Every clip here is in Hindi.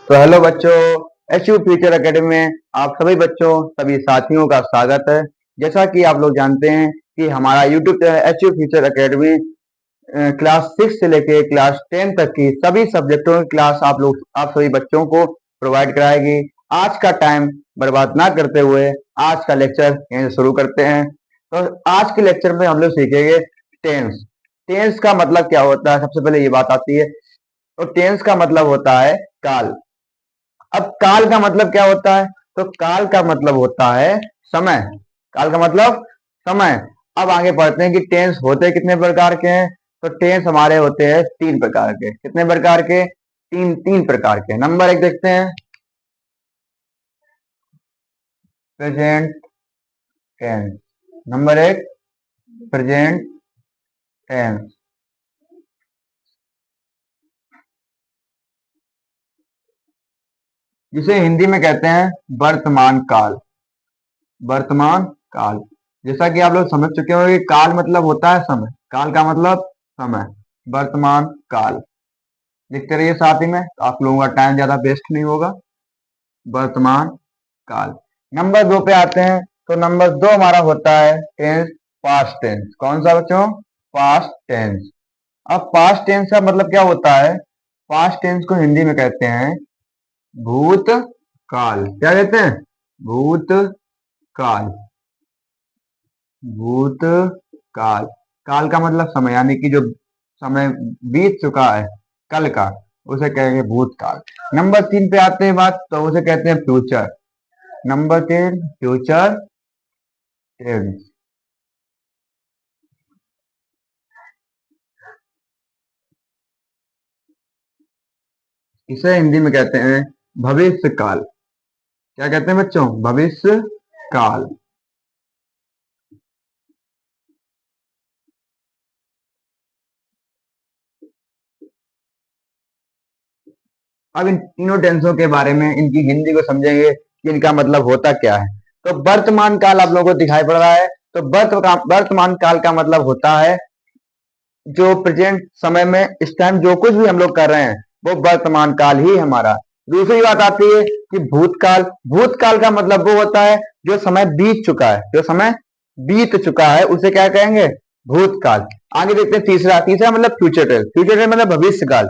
तो हेलो बच्चों, एचयू फ्यूचर एकेडमी में आप सभी बच्चों सभी साथियों का स्वागत है। जैसा कि आप लोग जानते हैं कि हमारा YouTube channel HU future academy class 6 से लेके क्लास 10 तक की सभी सब्जेक्टों की क्लास आप सभी बच्चों को प्रोवाइड कराएगी। आज का टाइम बर्बाद ना करते हुए आज का लेक्चर यहीं से शुरू करते हैं। तो आज के लेक्चर में हम लोग सीखेंगे टेंस। टेंस का मतलब क्या होता है, सबसे पहले ये बात आती है। तो टेंस का मतलब होता है काल। अब काल का मतलब क्या होता है? तो काल का मतलब होता है समय। काल का मतलब समय। अब आगे पढ़ते हैं कि टेंस होते कितने प्रकार के हैं। तो टेंस हमारे होते हैं 3 प्रकार के। कितने प्रकार के? तीन तीन प्रकार के। नंबर 1 देखते हैं, present tense. Number 1 present tense, जिसे हिंदी में कहते हैं वर्तमान काल। वर्तमान काल, जैसा कि आप लोग समझ चुके होंगे कि काल मतलब होता है समय। काल का मतलब समय। वर्तमान काल लिखते रहिए साथ ही में, तो आप लोगों का टाइम ज्यादा वेस्ट नहीं होगा। वर्तमान काल। नंबर 2 पे आते हैं। तो नंबर 2 हमारा होता है टेंस, पास्ट टेंस। कौन सा बच्चों? Past tense. अब पास्ट टेंस का मतलब क्या होता है? पास्ट टेंस को हिंदी में कहते हैं भूत काल। क्या कहते हैं? भूत काल। भूत काल। काल का मतलब समय, यानी कि जो समय बीत चुका है कल का, उसे कहेंगे भूतकाल। नंबर 3 पे आते हैं बात, तो उसे कहते हैं फ्यूचर। Number 3 future tense. इसे हिंदी में कहते हैं भविष्य काल। क्या कहते हैं बच्चों? भविष्य काल। अब इन तीनों टेंसों के बारे में इनकी हिंदी को समझेंगे कि इनका मतलब होता क्या है। तो वर्तमान काल आप लोगों को दिखाई पड़ रहा है। तो वर्तमान काल का मतलब होता है जो प्रेजेंट समय में इस टाइम जो कुछ भी हम लोग कर रहे हैं वो वर्तमान काल ही हमारा। दूसरी बात आती है कि भूतकाल। भूतकाल का मतलब वो होता है जो समय बीत चुका है। जो समय बीत चुका है उसे क्या कहेंगे? भूतकाल। आगे देखते हैं तीसरा। तीसरा मतलब फ्यूचर टेंस। फ्यूचर टेंस मतलब भविष्य काल।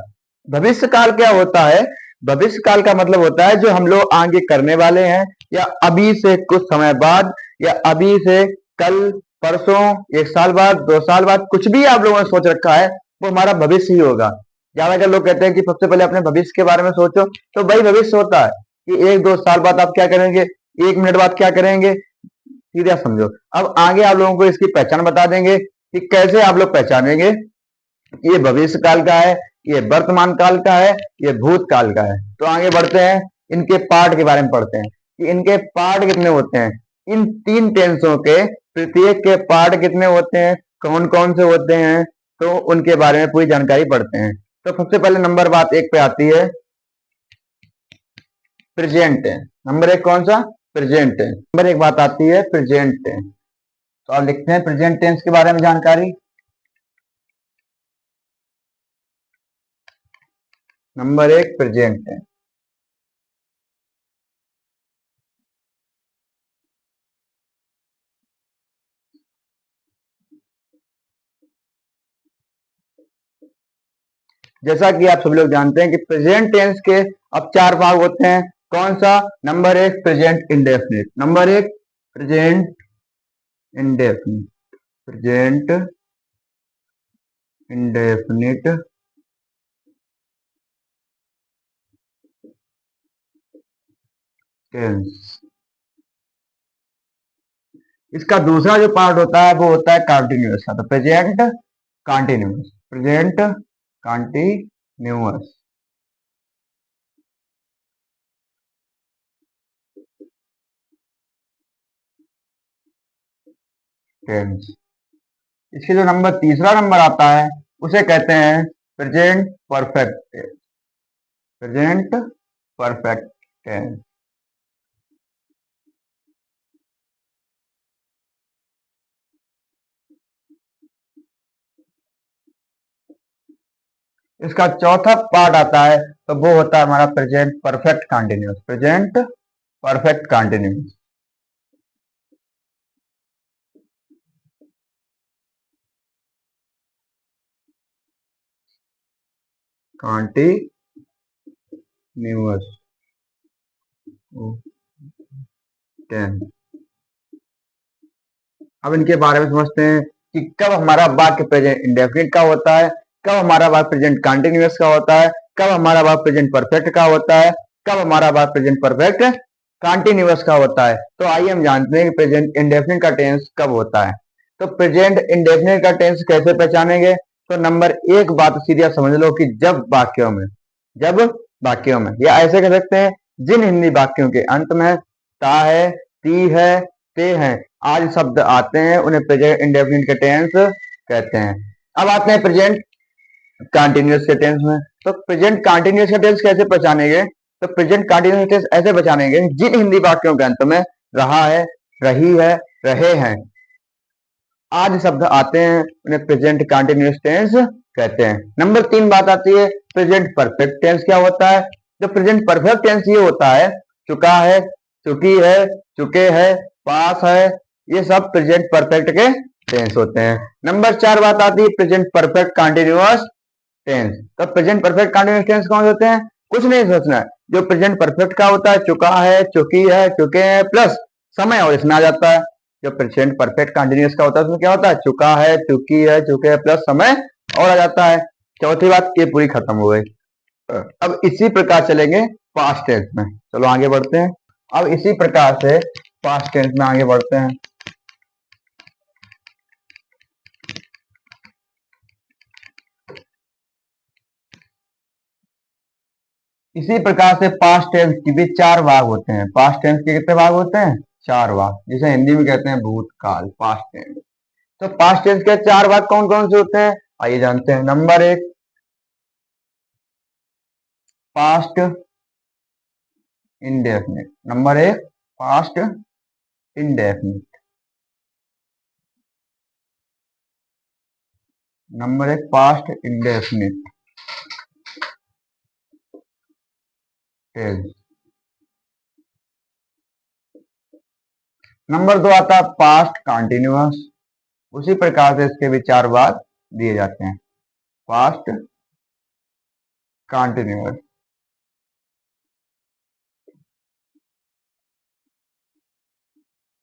भविष्य काल क्या होता है? भविष्य काल का मतलब होता है जो हम लोग आगे करने वाले हैं, या अभी से कुछ समय बाद, या अभी से कल, परसों, 1 साल बाद, 2 साल बाद, कुछ भी आप लोगों ने सोच रखा है वो हमारा भविष्य ही होगा। ज्यादातर लोग कहते हैं कि सबसे पहले अपने भविष्य के बारे में सोचो, तो वही भविष्य होता है कि 1-2 साल बाद आप क्या करेंगे, 1 मिनट बाद क्या करेंगे। सीधा समझो। अब आगे आप लोगों को इसकी पहचान बता देंगे कि कैसे आप लोग पहचानेंगे ये भविष्य काल का है, ये वर्तमान काल का है, ये भूतकाल का है। तो आगे बढ़ते हैं, इनके पार्ट के बारे में पढ़ते हैं कि इनके पार्ट कितने होते हैं। इन तीन टेंसों के प्रत्येक के पार्ट कितने होते हैं, कौन कौन से होते हैं, तो उनके बारे में पूरी जानकारी पढ़ते हैं। तो सबसे पहले नंबर बात 1 पे आती है प्रेजेंट टेंस। नंबर 1 कौन सा? Present tense. नंबर 1 बात आती है प्रेजेंट टेंस। तो आप लिखते हैं प्रेजेंट टेंस के बारे में जानकारी। Number 1 present tense. जैसा कि आप सभी लोग जानते हैं कि प्रेजेंट टेंस के अब 4 भाग होते हैं। कौन सा? Number 1 present indefinite. Number 1 present indefinite. Present indefinite tense. इसका दूसरा जो पार्ट होता है वो होता है कॉन्टिन्यूअस का। तो present continuous. Present continuous tense. इसके जो तीसरा नंबर आता है उसे कहते हैं present perfect tense. Present perfect tense. इसका चौथा पार्ट आता है तो वो होता है हमारा present perfect continuous. Present perfect continuous. Continuous tense. अब इनके बारे में समझते हैं कि कब हमारा वाक्य प्रेजेंट इंडेफिनिट का होता है, कब हमारा वाक्य प्रेजेंट कंटिन्यूअस का होता है, कब हमारा वाक्य प्रेजेंट परफेक्ट का होता है, कब हमारा वाक्य प्रेजेंट परफेक्ट कंटिन्यूअस का होता है। तो आइए हम जानते हैं कि प्रेजेंट इंडेफिनिट का टेंस कब होता है। तो प्रेजेंट इंडेफिनिट का टेंस कैसे पहचानेंगे? तो नंबर एक बात सीधी आप समझ लो कि जब वाक्यों में या ऐसे कह सकते हैं जिन हिंदी वाक्यों के अंत में ता है, ती है, ते हैं आज शब्द आते हैं उन्हें प्रेजेंट इंडेफिनिट के टेंस कहते हैं। अब आते हैं प्रेजेंट कंटिन्यूअस के टेंस में। तो प्रेजेंट कंटिन्यूअस का टेंस कैसे पहचानेंगे? तो प्रेजेंट कंटिन्यूअस टेंस ऐसे पहचानेंगे जिन हिंदी वाक्यों के अंत में रहा है, रही है, रहे हैं आज शब्द आते हैं उन्हें प्रेजेंट कंटिन्यूअस टेंस कहते हैं। नंबर तीन बात आती है प्रेजेंट परफेक्ट टेंस क्या होता है? जो प्रेजेंट परफेक्ट टेंस ये होता है चुका है, चुकी है, चुके हैं, पास है, ये सब प्रेजेंट परफेक्ट के टेंस होते हैं। नंबर चार बात आती है प्रेजेंट परफेक्ट कंटिन्यूअस टेंस। तो प्रेजेंट परफेक्ट कंटिन्यूअस टेंस कौन होते हैं? कुछ नहीं सोचना है, जो प्रेजेंट परफेक्ट का होता है चुका है, चुकी है, चुके हैं प्लस समय और इसमें आ जाता है। जो प्रेजेंट परफेक्ट कंटिन्यूअस का होता है उसमें क्या होता है? चुका है, चुकी है, चुके हैं प्लस समय और आ जाता है। चौथी बात ये पूरी खत्म हो गई। अब इसी प्रकार चलेंगे पास्ट टेंस में। चलो आगे बढ़ते हैं। अब इसी प्रकार से पास्ट टेंस में आगे बढ़ते हैं। इसी प्रकार से पास्ट टेंस की भी चार भाग होते हैं। पास्ट टेंस के कितने भाग होते हैं? चार भाग, जिसे हिंदी में कहते हैं भूतकाल, पास्ट टेंस। तो पास्ट टेंस के चार भाग कौन कौन से होते हैं आइए जानते हैं। नंबर एक पास्ट इंडेफिनिट। नंबर एक पास्ट इंडेफिनिट। नंबर एक पास्ट इंडेफिनिट टेंस। नंबर दो आता है पास्ट कंटिन्यूअस। उसी प्रकार से इसके भी चार भाग दिए जाते हैं। Past continuous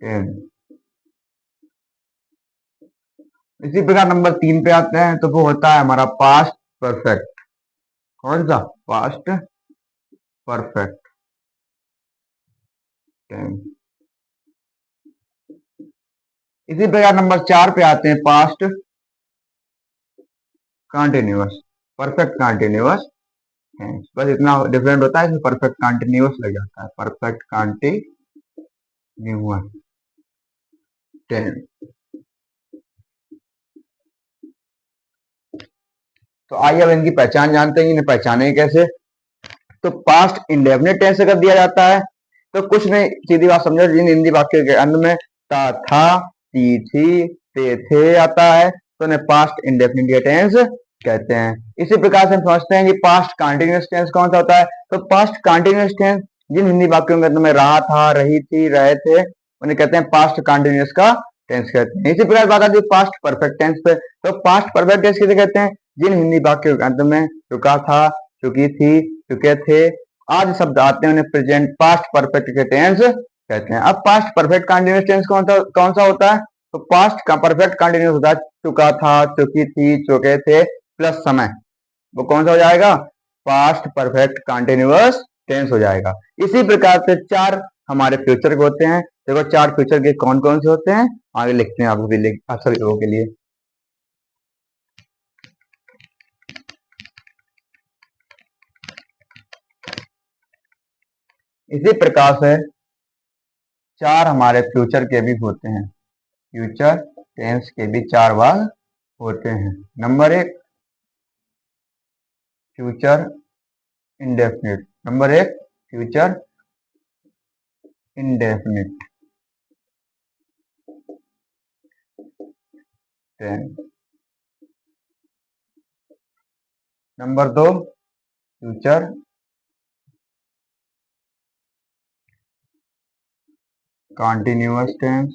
tense. इसी प्रकार नंबर तीन पे आते हैं तो वो होता है हमारा पास्ट परफेक्ट। कौन सा? Past perfect tense. इसी प्रकार नंबर चार पे आते हैं past continuous, perfect continuous tense. बस इतना डिफरेंट होता है, इसमें परफेक्ट कंटिन्यूअस लग जाता है। Perfect continuous tense. तो आइए अब इनकी पहचान जानते हैं, इन्हें पहचाने कैसे। तो पास्ट इंडेफिनिट टेंस अगर दिया जाता है तो कुछ नहीं, सीधी बात समझो, जिन हिंदी वाक्य के अंत में ता, था, ती, थी, ते, थे आता है तो उन्हें पास्ट इंडेफिनिट टेंस कहते हैं। इसी प्रकार से हम समझते हैं कि पास्ट कंटिन्यूअस टेंस कौन सा होता है? तो पास्ट कंटिन्यूअस टेंस जिन हिंदी वाक्यों के अंत में रहा था, रही थी, रहे थे उन्हें कहते हैं पास्ट कंटिन्यूअस का टेंस कहते हैं। इसी प्रकार बात आती है पास्ट परफेक्ट टेंस पे। तो पास्ट परफेक्ट टेंस किसे कहते हैं? जिन हिंदी वाक्यों के अंत में रुका था, चुकी थी, चुके थे आज शब्द आते हैं उन्हें प्रेजेंट पास्ट परफेक्ट के टेंस कहते हैं। अब पास्ट परफेक्ट कंटिन्यूअस टेंस कौन सा होता है? तो पास्ट का परफेक्ट कंटिन्यूअस होता है चुका था, चुकी थी, चुके थे प्लस समय। वो कौन सा हो जाएगा? पास्ट परफेक्ट कंटिन्यूअस टेंस हो जाएगा। इसी प्रकार से चार हमारे फ्यूचर के होते हैं। देखो चार फ्यूचर के कौन कौन से होते हैं आगे लिखते हैं आप सभी लोगों के लिए। इसी प्रकार से चार हमारे फ्यूचर के भी होते हैं। फ्यूचर टेंस के भी चार भाग होते हैं। नंबर एक फ्यूचर इंडेफिनिट। नंबर एक future indefinite tense. Number 2 future continuous tense,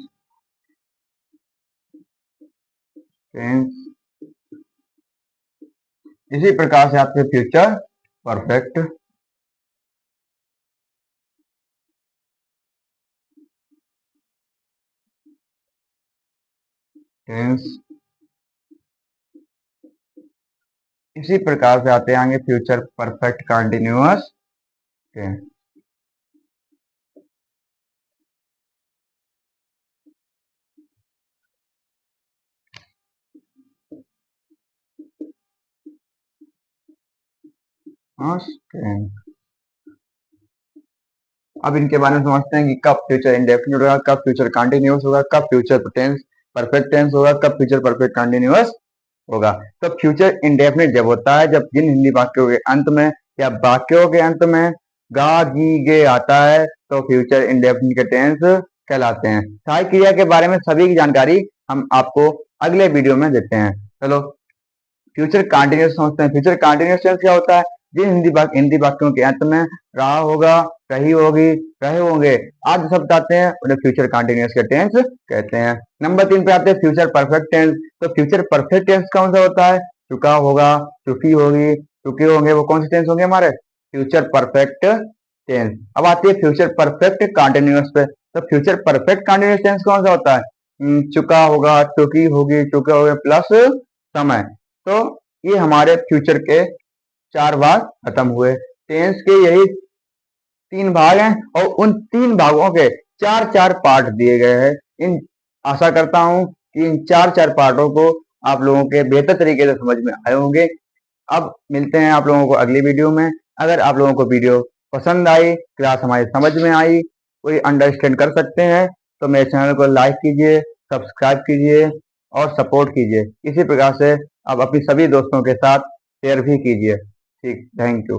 इसी प्रकार से आपके फ्यूचर परफेक्ट टेंस, इसी प्रकार से आते आएंगे फ्यूचर परफेक्ट कंटिन्यूअस टेंस। अब इनके बारे में समझते हैं कि कब फ्यूचर इंडेफिनिट होगा, कब फ्यूचर कंटिन्यूअस होगा, कब फ्यूचर टेंस परफेक्ट टेंस होगा, कब फ्यूचर परफेक्ट कंटिन्यूअस होगा। तो फ्यूचर इंडेफिनिट जब होता है जब जिन हिंदी वाक्यों के अंत में या वाक्यों के अंत में गा गी गे आता है तो फ्यूचर इंडेफिनिट के टेंस कहलाते हैं। सहायक क्रिया के बारे में सभी की जानकारी हम आपको अगले वीडियो में देते हैं। चलो फ्यूचर कंटिन्यूअस समझते हैं। फ्यूचर कंटिन्यूअस टेंस क्या होता है? जिन हिंदी वाक्यों के अंत में रहा होगा, रही होगी, रहे होंगे आदि शब्द आते हैं उन्हें फ्यूचर कंटिन्यूअस के टेंस कहते हैं। नंबर 3 पे आते हैं फ्यूचर परफेक्ट टेंस। तो फ्यूचर परफेक्ट टेंस कौन सा होता है? चुका होगा, चुकी होगी, चुके होंगे, वो कौन से टेंस होंगे हमारे? Future perfect tense. अब आती है फ्यूचर परफेक्ट कंटिन्यूअस पे। तो फ्यूचर परफेक्ट कंटिन्यूअस टेंस कौन सा होता है? चुका होगा, चुकी होगी, चुके होंगे प्लस समय। तो ये हमारे फ्यूचर के 4 भाग खत्म हुए। टेंस के यही 3 भाग हैं और उन 3 भागों के 4-4 पार्ट दिए गए हैं। इन आशा करता हूं कि इन 4-4 पार्टों को आप लोगों के बेहतर तरीके से समझ में आए होंगे। अब मिलते हैं आप लोगों को अगली वीडियो में। अगर आप लोगों को वीडियो पसंद आई, क्लास हमारी समझ में आई, कोई अंडरस्टैंड कर सकते हैं तो मेरे चैनल को लाइक कीजिए, सब्सक्राइब कीजिए और सपोर्ट कीजिए। इसी प्रकार से आप अपनी सभी दोस्तों के साथ शेयर भी कीजिए। ठीक, थैंक यू।